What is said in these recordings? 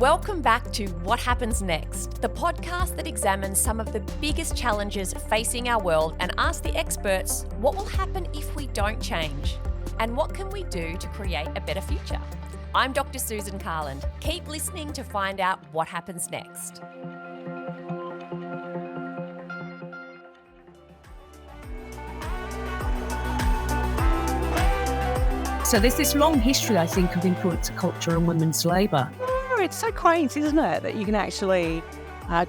Welcome back to What Happens Next, the podcast that examines some of the biggest challenges facing our world and asks the experts what will happen if we don't change and what can we do to create a better future. I'm Dr. Susan Carland. Keep listening to find out what happens next. So there's this long history, I think, of influencer culture and women's labour. Oh, it's so quaint, isn't it, that you can actually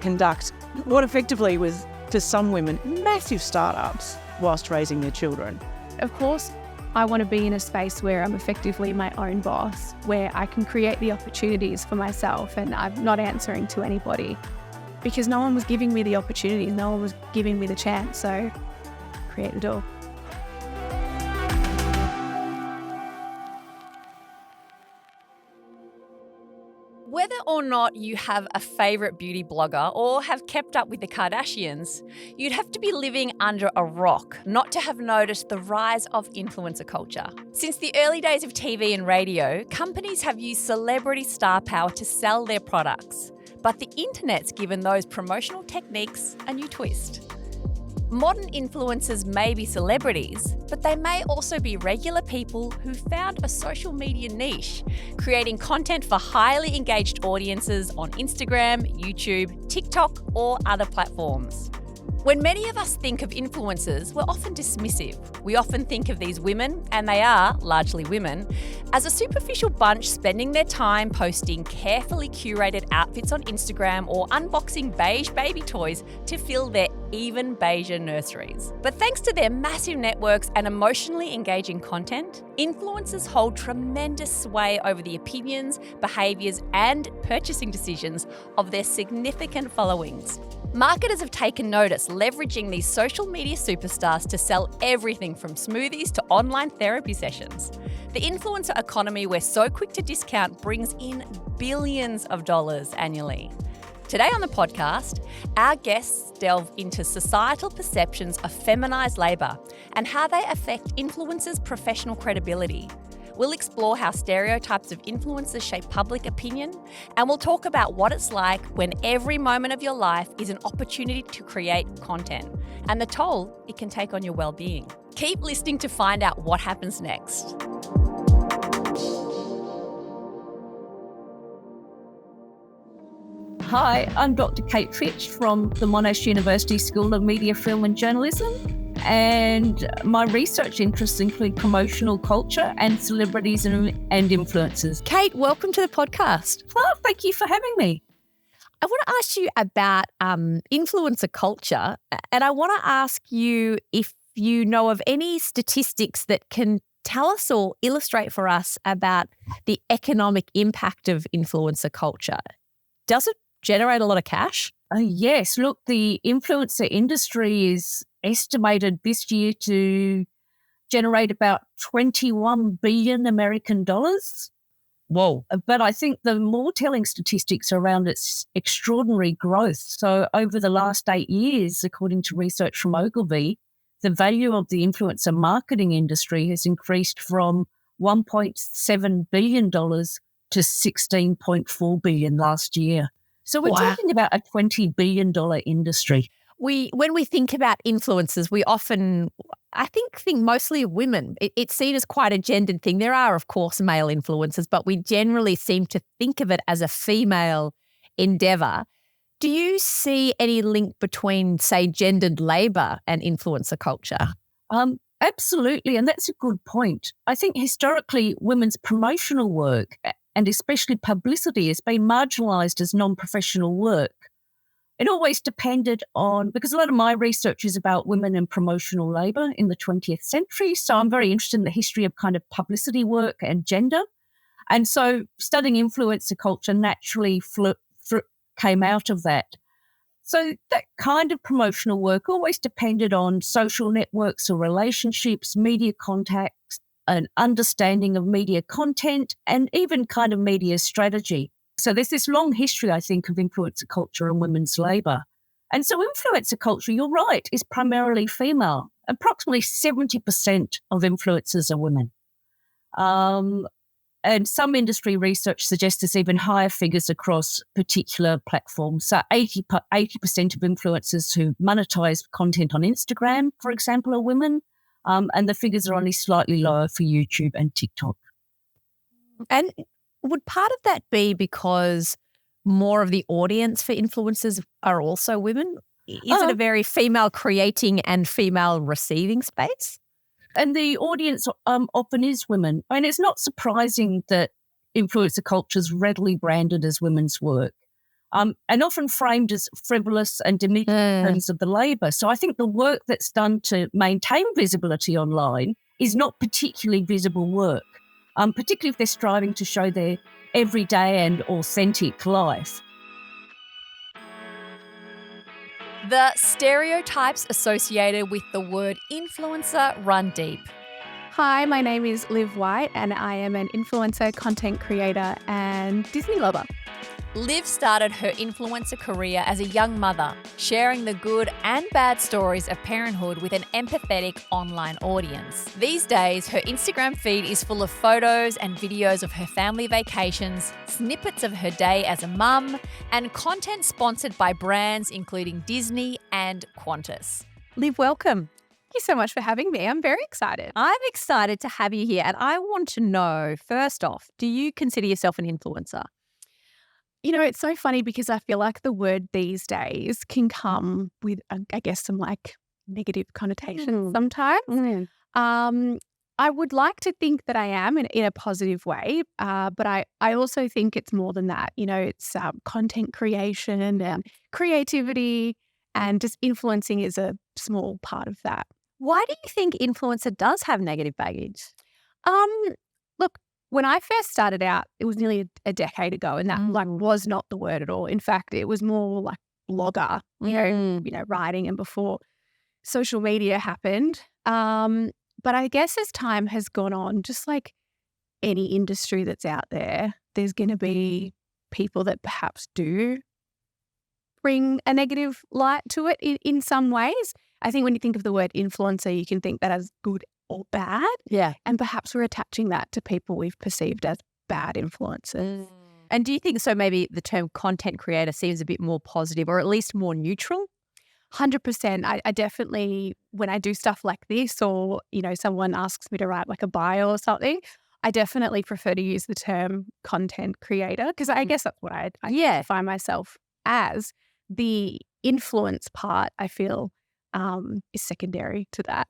conduct what effectively was, to some women, massive startups whilst raising their children. Of course, I want to be in a space where I'm effectively my own boss, where I can create the opportunities for myself and I'm not answering to anybody because no one was giving me the opportunity, no one was giving me the chance, so create the door. Whether or not you have a favourite beauty blogger or have kept up with the Kardashians, you'd have to be living under a rock not to have noticed the rise of influencer culture. Since the early days of TV and radio, companies have used celebrity star power to sell their products. But the internet's given those promotional techniques a new twist. Modern influencers may be celebrities, but they may also be regular people who found a social media niche, creating content for highly engaged audiences on Instagram, YouTube, TikTok, or other platforms. When many of us think of influencers, we're often dismissive. We often think of these women, and they are largely women, as a superficial bunch spending their time posting carefully curated outfits on Instagram or unboxing beige baby toys to fill their even beiger nurseries. But thanks to their massive networks and emotionally engaging content, influencers hold tremendous sway over the opinions, behaviours, and purchasing decisions of their significant followings. Marketers have taken notice, leveraging these social media superstars to sell everything from smoothies to online therapy sessions. The influencer economy we're so quick to discount brings in billions of dollars annually. Today on the podcast, our guests delve into societal perceptions of feminized labour and how they affect influencers' professional credibility. We'll explore how stereotypes of influencers shape public opinion, and we'll talk about what it's like when every moment of your life is an opportunity to create content and the toll it can take on your well-being. Keep listening to find out what happens next. Hi, I'm Dr. Kate Fitch from the Monash University School of Media, Film and Journalism, and my research interests include promotional culture and celebrities and influencers. Kate, welcome to the podcast. Oh, thank you for having me. I want to ask you about influencer culture, and I want to ask you if you know of any statistics that can tell us or illustrate for us about the economic impact of influencer culture. Does it generate a lot of cash? Yes, look, the influencer industry is estimated this year to generate about 21 billion American dollars. Whoa. But I think the more telling statistics are around its extraordinary growth. So over the last 8 years, according to research from Ogilvy, the value of the influencer marketing industry has increased from $1.7 billion to $16.4 billion last year. So we're talking about a $20 billion industry. When we think about influencers, we often, I think mostly of women. It's seen as quite a gendered thing. There are, of course, male influencers, but we generally seem to think of it as a female endeavour. Do you see any link between, say, gendered labour and influencer culture? Absolutely, and that's a good point. I think historically women's promotional work and especially publicity has been marginalised as non-professional work. It always depended on, because a lot of my research is about women in promotional labour in the 20th century, so I'm very interested in the history of kind of publicity work and gender. And so studying influencer culture naturally came out of that. So that kind of promotional work always depended on social networks or relationships, media contacts, an understanding of media content, and even kind of media strategy. So there's this long history, I think, of influencer culture and women's labour. And so influencer culture, you're right, is primarily female. Approximately 70% of influencers are women. And some industry research suggests there's even higher figures across particular platforms. So 80% of influencers who monetize content on Instagram, for example, are women. And the figures are only slightly lower for YouTube and TikTok. And would part of that be because more of the audience for influencers are also women? Is it a very female creating and female receiving space? And the audience often is women. I mean, it's not surprising that influencer culture is readily branded as women's work and often framed as frivolous and demeaning in terms of the labour. So I think the work that's done to maintain visibility online is not particularly visible work, particularly if they're striving to show their everyday and authentic life. The stereotypes associated with the word influencer run deep. Hi, my name is Liv White and I am an influencer, content creator and Disney lover. Liv started her influencer career as a young mother, sharing the good and bad stories of parenthood with an empathetic online audience. These days, her Instagram feed is full of photos and videos of her family vacations, snippets of her day as a mum, and content sponsored by brands including Disney and Qantas. Liv, welcome. Thank you so much for having me. I'm very excited. I'm excited to have you here, and I want to know, first off, do you consider yourself an influencer? You know, it's so funny because I feel like the word these days can come with, I guess, some like negative connotations sometimes. I would like to think that I am in a positive way, but I also think it's more than that. You know, it's content creation and creativity, and just influencing is a small part of that. Why do you think influencer does have negative baggage? Look, when I first started out, it was nearly a decade ago, and that was not the word at all. In fact, it was more like blogger, you know, writing, and before social media happened. But I guess as time has gone on, just like any industry that's out there, there's going to be people that perhaps do bring a negative light to it in some ways. I think when you think of the word influencer, you can think that as good or bad. Yeah. And perhaps we're attaching that to people we've perceived as bad influencers. And do you think so maybe the term content creator seems a bit more positive or at least more neutral? 100%. I definitely, when I do stuff like this, or, you know, someone asks me to write like a bio or something, I definitely prefer to use the term content creator because I guess that's what I find myself as. The influence part, I feel, is secondary to that.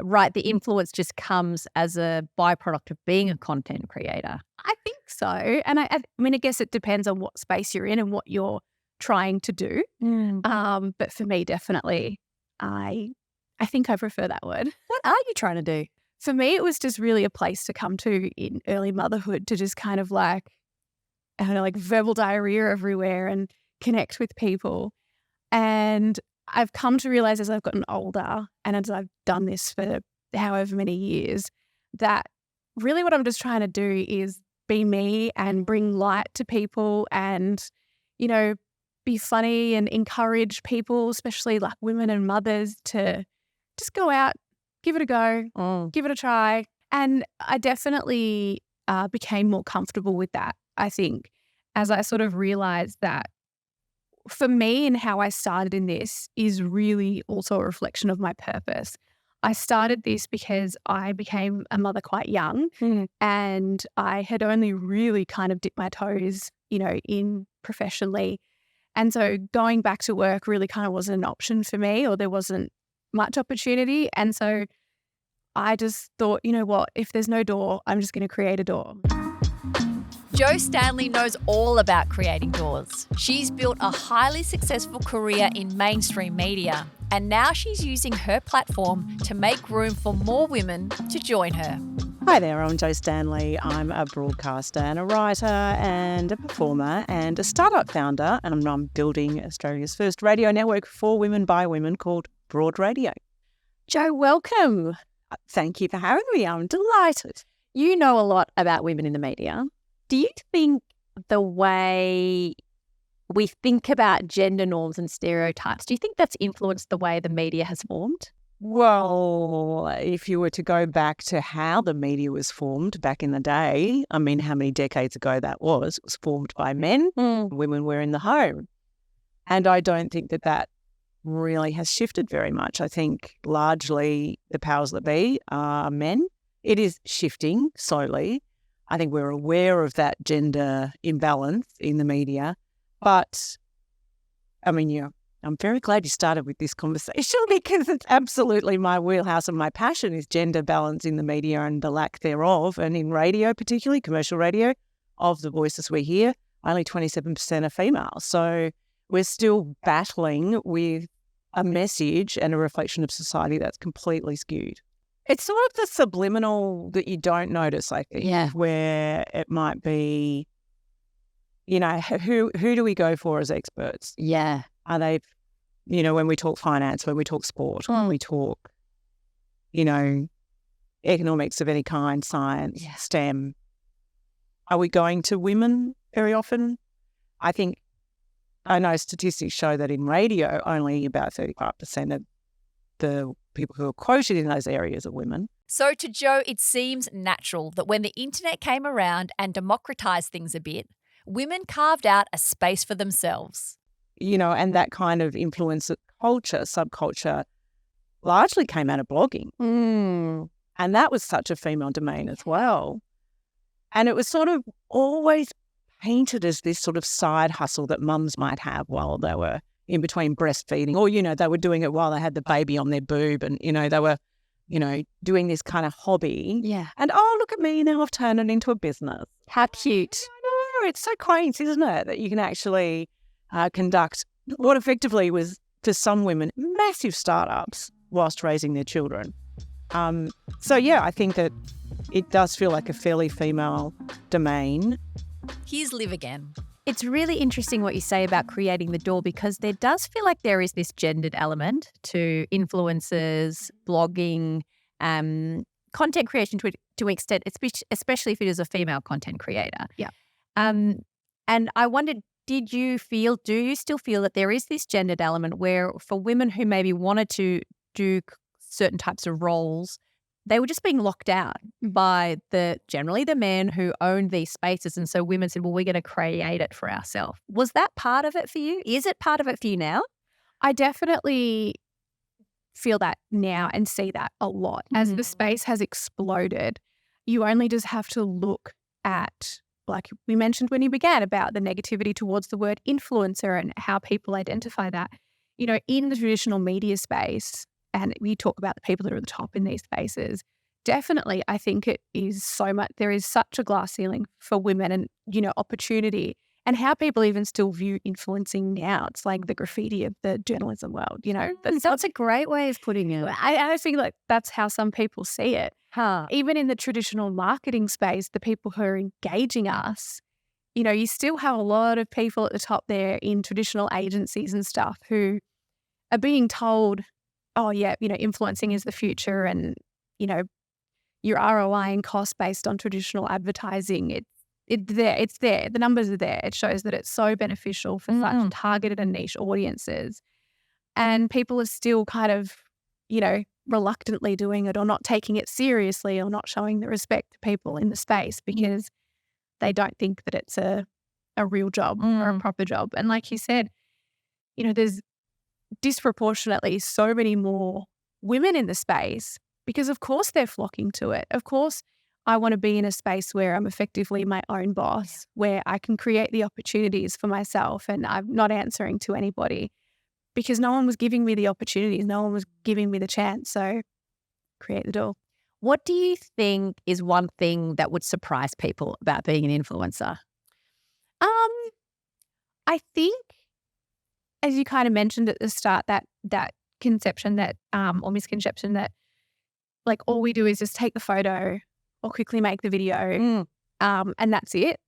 Right. The influence just comes as a byproduct of being a content creator. I think so. And I mean, I guess it depends on what space you're in and what you're trying to do. But for me, definitely, I think I prefer that word. What are you trying to do? For me, it was just really a place to come to in early motherhood to just kind of like, I don't know, like verbal diarrhea everywhere and connect with people. And I've come to realize as I've gotten older and as I've done this for however many years, that really what I'm just trying to do is be me and bring light to people and, you know, be funny and encourage people, especially like women and mothers, to just go out, give it a go, give it a try. And I definitely became more comfortable with that, I think, as I sort of realized that for me and how I started in this is really also a reflection of my purpose. I started this because I became a mother quite young and I had only really kind of dipped my toes, you know, in professionally. And so going back to work really kind of wasn't an option for me, or there wasn't much opportunity. And so I just thought, you know what, if there's no door, I'm just going to create a door. Jo Stanley knows all about creating doors. She's built a highly successful career in mainstream media, and now she's using her platform to make room for more women to join her. Hi there, I'm Jo Stanley. I'm a broadcaster and a writer and a performer and a startup founder, and I'm building Australia's first radio network for women by women called Broad Radio. Jo, welcome. Thank you for having me. I'm delighted. You know a lot about women in the media. Do you think the way we think about gender norms and stereotypes, do you think that's influenced the way the media has formed? Well, if you were to go back to how the media was formed back in the day, I mean, how many decades ago that was, it was formed by men. Women were in the home. And I don't think that really has shifted very much. I think largely the powers that be are men. It is shifting slowly. I think we're aware of that gender imbalance in the media. But, I mean, I'm very glad you started with this conversation because it's absolutely my wheelhouse, and my passion is gender balance in the media and the lack thereof. And in radio, particularly commercial radio, of the voices we hear, only 27% are female. So we're still battling with a message and a reflection of society that's completely skewed. It's sort of the subliminal that you don't notice, I think, where it might be, who do we go for as experts? Yeah. Are they, when we talk finance, when we talk sport, when we talk, economics of any kind, science, STEM, are we going to women very often? I know statistics show that in radio, only about 35% of the people who are quoted in those areas are women. So to Joe, it seems natural that when the internet came around and democratised things a bit, women carved out a space for themselves. And that kind of influencer culture, subculture, largely came out of blogging. And that was such a female domain as well. And it was sort of always painted as this sort of side hustle that mums might have while they were in between breastfeeding, or, they were doing it while they had the baby on their boob, and, they were, doing this kind of hobby. Yeah. And, oh, look at me, now I've turned it into a business. How cute. I know, it's so quaint, isn't it, that you can actually conduct what effectively was, for some women, massive startups whilst raising their children. I think that it does feel like a fairly female domain. Here's Liv again. It's really interesting what you say about creating the door, because there does feel like there is this gendered element to influencers, blogging, content creation to an extent, especially if it is a female content creator. Yeah. And I wondered, do you still feel that there is this gendered element where for women who maybe wanted to do certain types of roles, they were just being locked out by generally the men who owned these spaces. And so women said, well, we're going to create it for ourselves. Was that part of it for you? Is it part of it for you now? I definitely feel that now and see that a lot. As the space has exploded, you only just have to look at, like we mentioned when you began, about the negativity towards the word influencer and how people identify that. In the traditional media space, and we talk about the people that are at the top in these spaces, definitely I think it is so much, there is such a glass ceiling for women and, opportunity, and how people even still view influencing now. It's like the graffiti of the journalism world, That's a great way of putting it. I think like that's how some people see it. Even in the traditional marketing space, the people who are engaging us, you still have a lot of people at the top there in traditional agencies and stuff who are being told, oh, yeah, influencing is the future, and, your ROI and cost based on traditional advertising, it's there. The numbers are there. It shows that it's so beneficial for such targeted and niche audiences. And people are still kind of, reluctantly doing it, or not taking it seriously, or not showing the respect to people in the space because they don't think that it's a real job or a proper job. And like you said, there's disproportionately so many more women in the space because of course they're flocking to it. Of course, I want to be in a space where I'm effectively my own boss, where I can create the opportunities for myself and I'm not answering to anybody because no one was giving me the opportunities. No one was giving me the chance. So create the door. What do you think is one thing that would surprise people about being an influencer? I think, as you kind of mentioned at the start, that conception that or misconception that like all we do is just take the photo or quickly make the video and that's it.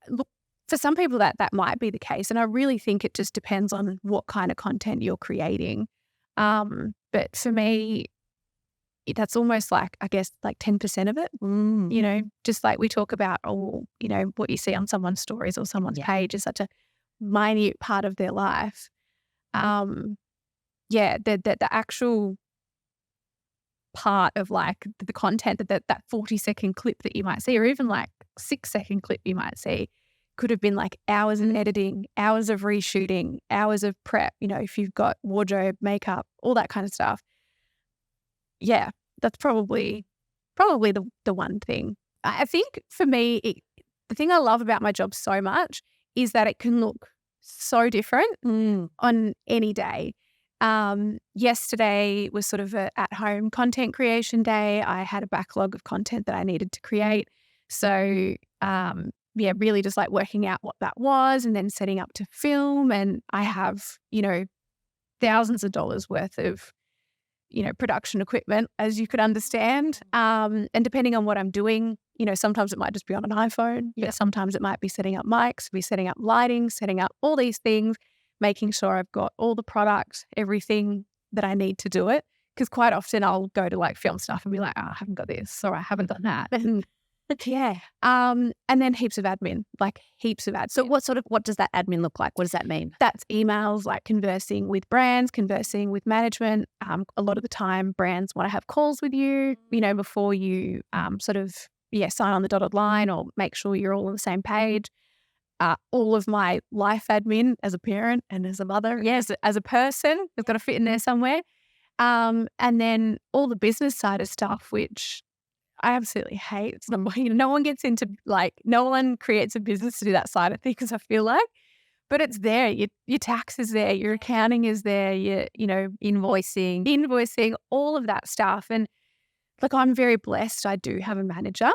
Look, for some people that might be the case, and I really think it just depends on what kind of content you're creating. But for me, that's almost like, I guess, like 10% of it, just like we talk about, what you see on someone's stories or someone's page is such a minute part of their life. The actual part of like the content that 40-second clip that you might see, or even like 6-second clip you might see, could have been like hours in editing, hours of reshooting, hours of prep, you know, if you've got wardrobe, makeup, all that kind of stuff. Yeah, that's probably the one thing. I think for me, the thing I love about my job so much is that it can look so different on any day. Yesterday was sort of a at-home content creation day. I had a backlog of content that I needed to create. So, really just like working out what that was and then setting up to film. And I have, you know, thousands of dollars worth of, you know, production equipment, as you could understand. And depending on what I'm doing, you know, sometimes it might just be on an iPhone. Yeah. Sometimes it might be setting up mics, be setting up lighting, setting up all these things, making sure I've got all the product, everything that I need to do it. Because quite often I'll go to like film stuff and be like, oh, I haven't got this or I haven't done that. Yeah. And then heaps of admin, like heaps of admin. So what does that admin look like? What does that mean? That's emails, like conversing with brands, conversing with management. A lot of the time brands want to have calls with you, you know, before you sign on the dotted line or make sure you're all on the same page. All of my life admin as a parent and as a mother, yes, as a person, they've got to fit in there somewhere. And then all the business side of stuff, which I absolutely hate. It's not, you know, no one gets into no one creates a business to do that side of things, I feel like. But it's there. Your tax is there. Your accounting is there. Your, you know, invoicing, all of that stuff. And like, I'm very blessed. I do have a manager,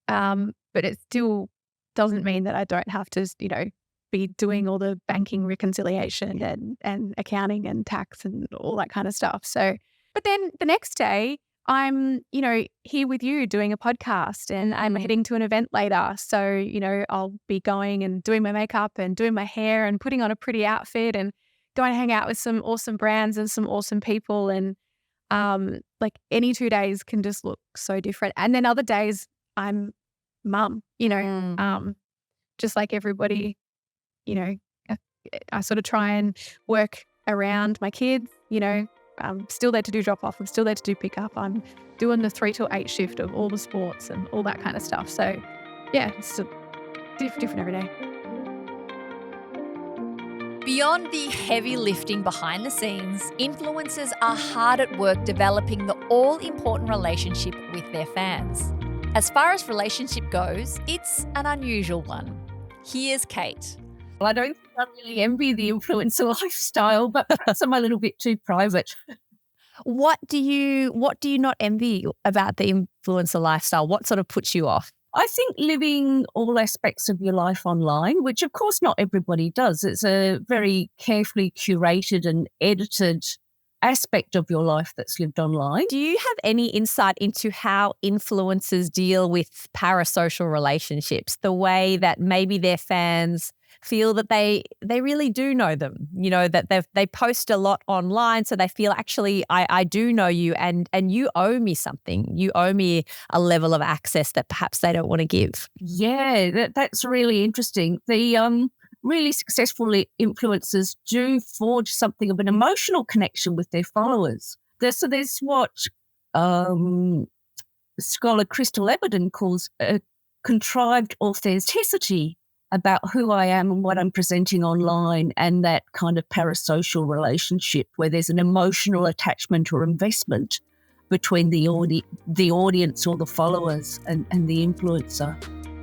but it still doesn't mean that I don't have to, you know, be doing all the banking reconciliation and accounting and tax and all that kind of stuff. So, but then the next day, I'm, you know, here with you doing a podcast and I'm heading to an event later. So, you know, I'll be going and doing my makeup and doing my hair and putting on a pretty outfit and going to hang out with some awesome brands and some awesome people. And like any 2 days can just look so different. And then other days I'm mum, you know, just like everybody, you know, I sort of try and work around my kids, you know. I'm still there to do drop off. I'm still there to do pick up. I'm doing the 3 to 8 shift of all the sports and all that kind of stuff. So yeah, it's different every day. Beyond the heavy lifting behind the scenes, influencers are hard at work developing the all-important relationship with their fans. As far as relationship goes, it's an unusual one. Here's Kate. Well, I don't think I really envy the influencer lifestyle, but perhaps I'm a little bit too private. What do you not envy about the influencer lifestyle? What sort of puts you off? I think living all aspects of your life online, which of course not everybody does. It's a very carefully curated and edited aspect of your life that's lived online. Do you have any insight into how influencers deal with parasocial relationships, the way that maybe their fans feel that they really do know them, you know, that they post a lot online, so they feel actually I do know you and you owe me something. You owe me a level of access that perhaps they don't want to give. Yeah, that's really interesting. The really successful influencers do forge something of an emotional connection with their followers. So there's what scholar Crystal Everton calls a contrived authenticity about who I am and what I'm presenting online, and that kind of parasocial relationship where there's an emotional attachment or investment between the audience or the followers and the influencer.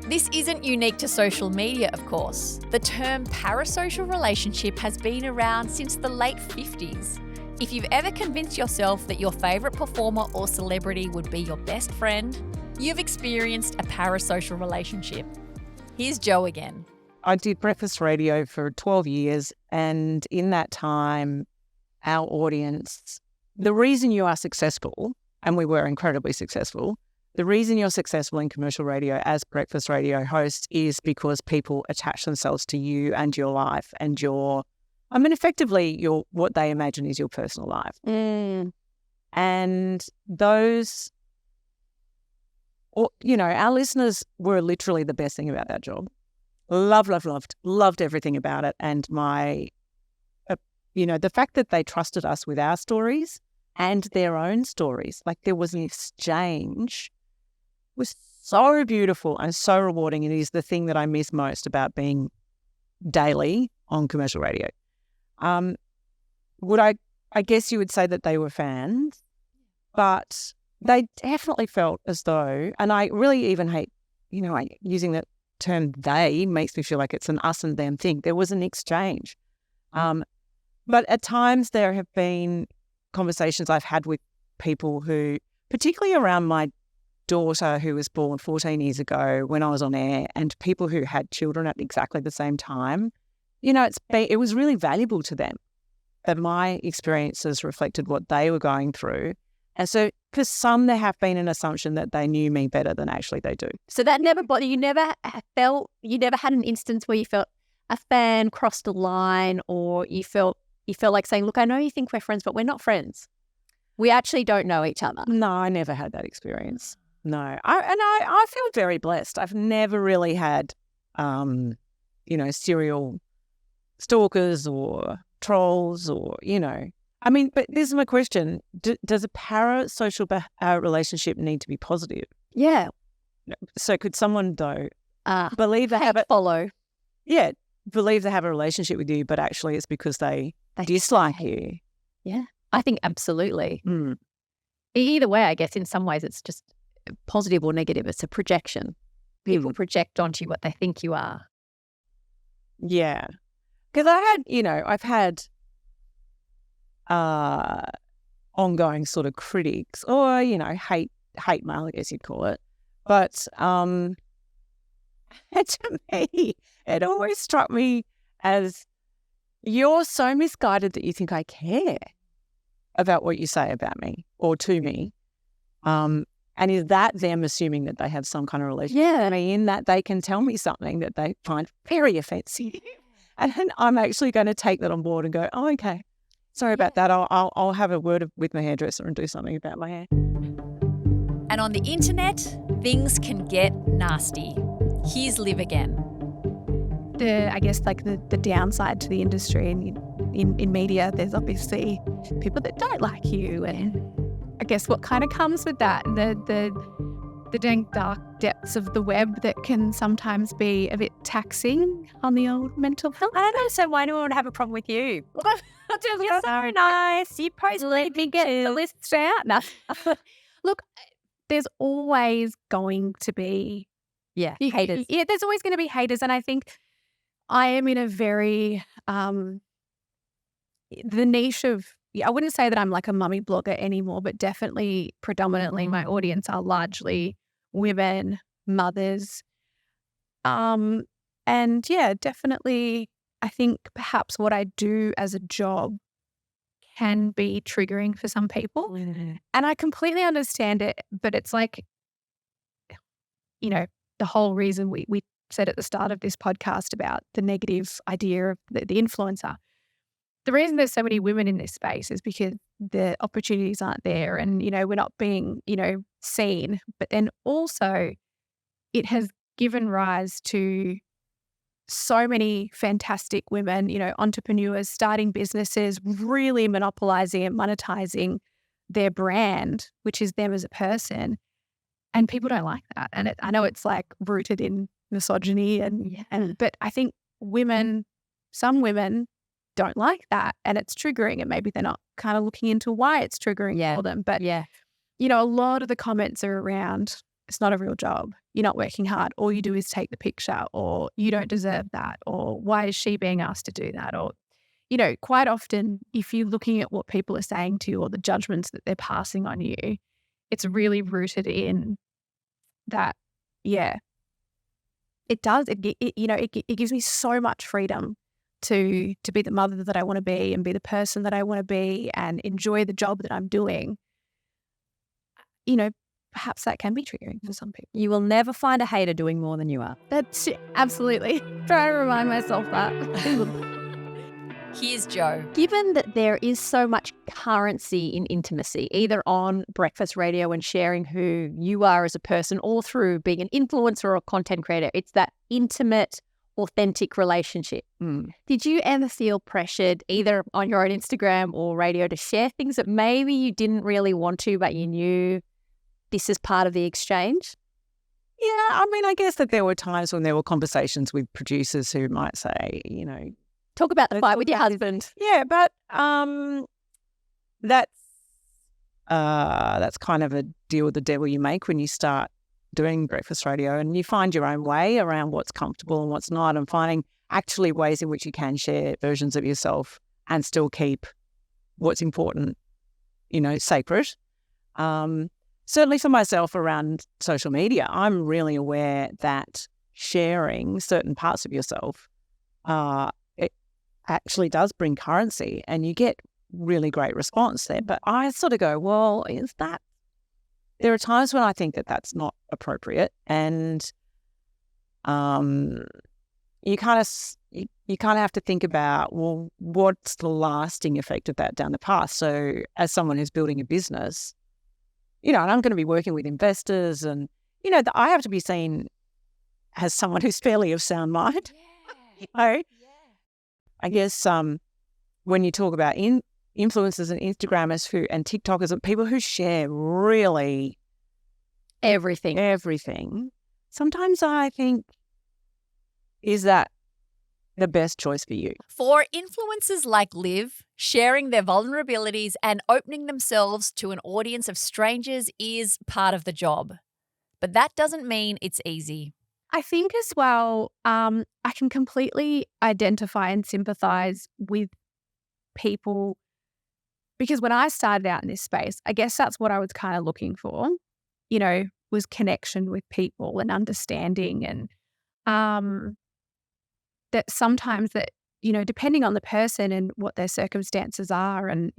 This isn't unique to social media, of course. The term parasocial relationship has been around since the late 50s. If you've ever convinced yourself that your favourite performer or celebrity would be your best friend, you've experienced a parasocial relationship. Here's Jo again. I did breakfast radio for 12 years, and in that time, our audience, the reason you are successful, and we were incredibly successful, the reason you're successful in commercial radio as breakfast radio host is because people attach themselves to you and your life and effectively what they imagine is your personal life. And those, you know, our listeners were literally the best thing about that job. Loved everything about it. And the fact that they trusted us with our stories and their own stories. Like there was an exchange. It was so beautiful and so rewarding. It is the thing that I miss most about being daily on commercial radio. I guess you would say that they were fans, but they definitely felt as though, and I really even hate, using that term they makes me feel like it's an us and them thing. There was an exchange. But at times there have been conversations I've had with people who, particularly around my daughter who was born 14 years ago when I was on air, and people who had children at exactly the same time, it was really valuable to them that my experiences reflected what they were going through. And so for some, there have been an assumption that they knew me better than actually they do. So that never bothered you? You never had an instance where you felt a fan crossed a line, or you felt like saying, look, I know you think we're friends, but we're not friends. We actually don't know each other. No, I never had that experience. No. I feel very blessed. I've never really had, serial stalkers or trolls or, I mean, but this is my question. Does a parasocial relationship need to be positive? Yeah. So could someone, though, believe they have it? Follow. Yeah, believe they have a relationship with you, but actually it's because they dislike you. Yeah, I think absolutely. Mm. Either way, I guess in some ways it's just positive or negative. It's a projection. People project onto you what they think you are. Yeah. Because I've had ongoing sort of critics or, hate mail, I guess you'd call it. But to me, it always struck me as, you're so misguided that you think I care about what you say about me or to me. And is that them assuming that they have some kind of relationship with me, in that they can tell me something that they find very offensive? And then I'm actually going to take that on board and go, oh, okay, sorry about that. I'll have a word with my hairdresser and do something about my hair. And on the internet, things can get nasty. Here's Liv again. The downside to the industry and in media, there's obviously people that don't like you, and I guess what kind of comes with that, the dank dark depths of the web that can sometimes be a bit taxing on the old mental health. I don't understand why anyone would have a problem with you. You're so nice. You post, let me get the lists out. No. Look, there's always going to be haters. Yeah, there's always going to be haters, and I think I am in a very the niche of, I wouldn't say that I'm like a mummy blogger anymore, but definitely predominantly my audience are largely women, mothers. And yeah, definitely I think perhaps what I do as a job can be triggering for some people. Mm-hmm. And I completely understand it, but it's like, the whole reason we said at the start of this podcast about the negative idea of the influencer. The reason there's so many women in this space is because the opportunities aren't there, and, we're not being, seen. But then also it has given rise to so many fantastic women, entrepreneurs starting businesses, really monopolizing and monetizing their brand, which is them as a person. And people don't like that. And I know it's like rooted in misogyny but I think some women don't like that, and it's triggering, and maybe they're not kind of looking into why it's triggering for them. But, a lot of the comments are around, it's not a real job. You're not working hard. All you do is take the picture, or you don't deserve that, or why is she being asked to do that? Or, quite often if you're looking at what people are saying to you or the judgments that they're passing on you, it's really rooted in that, it does. It gives me so much freedom to be the mother that I want to be and be the person that I want to be and enjoy the job that I'm doing. Perhaps that can be triggering for some people. You will never find a hater doing more than you are. That's absolutely. Try to remind myself that. Here's Jo. Given that there is so much currency in intimacy, either on breakfast radio and sharing who you are as a person, or through being an influencer or a content creator, it's that intimate, authentic relationship. Did you ever feel pressured either on your own Instagram or radio to share things that maybe you didn't really want to, but you knew this is part of the exchange? Yeah, I mean, I guess that there were times when there were conversations with producers who might say, Talk about the fight with your husband. Yeah, but that's kind of a deal with the devil you make when you start doing breakfast radio, and you find your own way around what's comfortable and what's not, and finding actually ways in which you can share versions of yourself and still keep what's important, sacred. Certainly for myself around social media, I'm really aware that sharing certain parts of yourself, it actually does bring currency, and you get really great response there. But I sort of go, well, there are times when I think that that's not appropriate, and you kind of have to think about, well, what's the lasting effect of that down the path? So as someone who's building a business, and I'm going to be working with investors, and I have to be seen as someone who's fairly of sound mind. I guess when you talk about influencers and Instagrammers and TikTokers and people who share really everything, sometimes I think, is that the best choice for you? For influencers like Liv, sharing their vulnerabilities and opening themselves to an audience of strangers is part of the job. But that doesn't mean it's easy. I think as well, I can completely identify and sympathise with people, because when I started out in this space, I guess that's what I was kind of looking for, was connection with people and understanding, and that sometimes that, depending on the person and what their circumstances are and,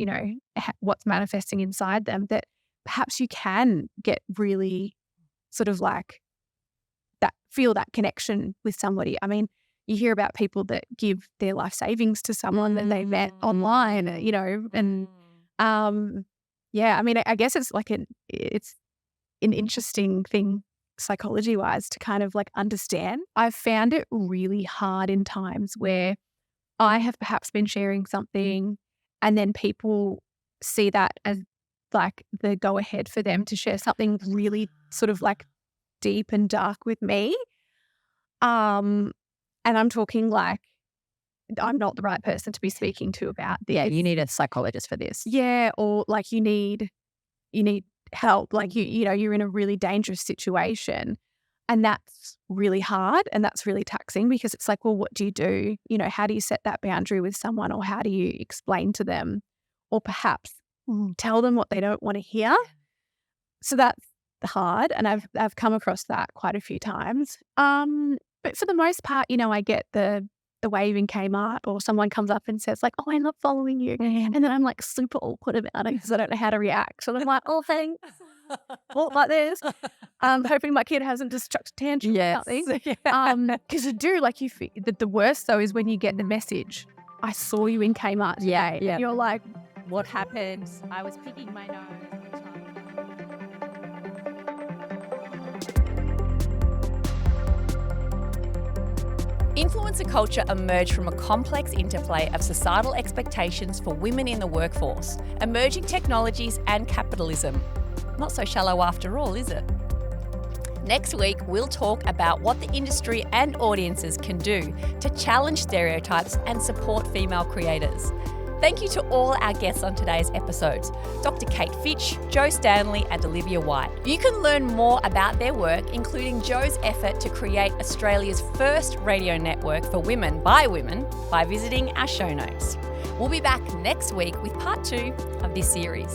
what's manifesting inside them, that perhaps you can get really sort of like that, feel that connection with somebody. I mean, you hear about people that give their life savings to someone that they met online, and I mean, I guess it's like it's an interesting thing psychology-wise to kind of like understand. I've found it really hard in times where I have perhaps been sharing something and then people see that as like the go-ahead for them to share something really sort of like deep and dark with me. And I'm talking like I'm not the right person to be speaking to about this. Yeah, you need a psychologist for this. Yeah, or like you need help, like you're in a really dangerous situation, and that's really hard and that's really taxing, because it's like, well, what do you do? How do you set that boundary with someone, or how do you explain to them, or perhaps tell them what they don't want to hear? So that's hard, and I've come across that quite a few times. But for the most part, I get the wave in Kmart, or someone comes up and says like, oh, I love following you. And then I'm like super awkward about it because I don't know how to react. So I'm like, oh, thanks. Like this. Hoping my kid hasn't just chucked a tantrum or something. Because you do, like, you feel the worst though is when you get the message, I saw you in Kmart today. Yeah. You're like, what happened? I was picking my nose. Influencer culture emerged from a complex interplay of societal expectations for women in the workforce, emerging technologies, and capitalism. Not so shallow after all, is it? Next week, we'll talk about what the industry and audiences can do to challenge stereotypes and support female creators. Thank you to all our guests on today's episodes, Dr. Kate Fitch, Jo Stanley and Olivia White. You can learn more about their work, including Jo's effort to create Australia's first radio network for women, by visiting our show notes. We'll be back next week with part 2 of this series.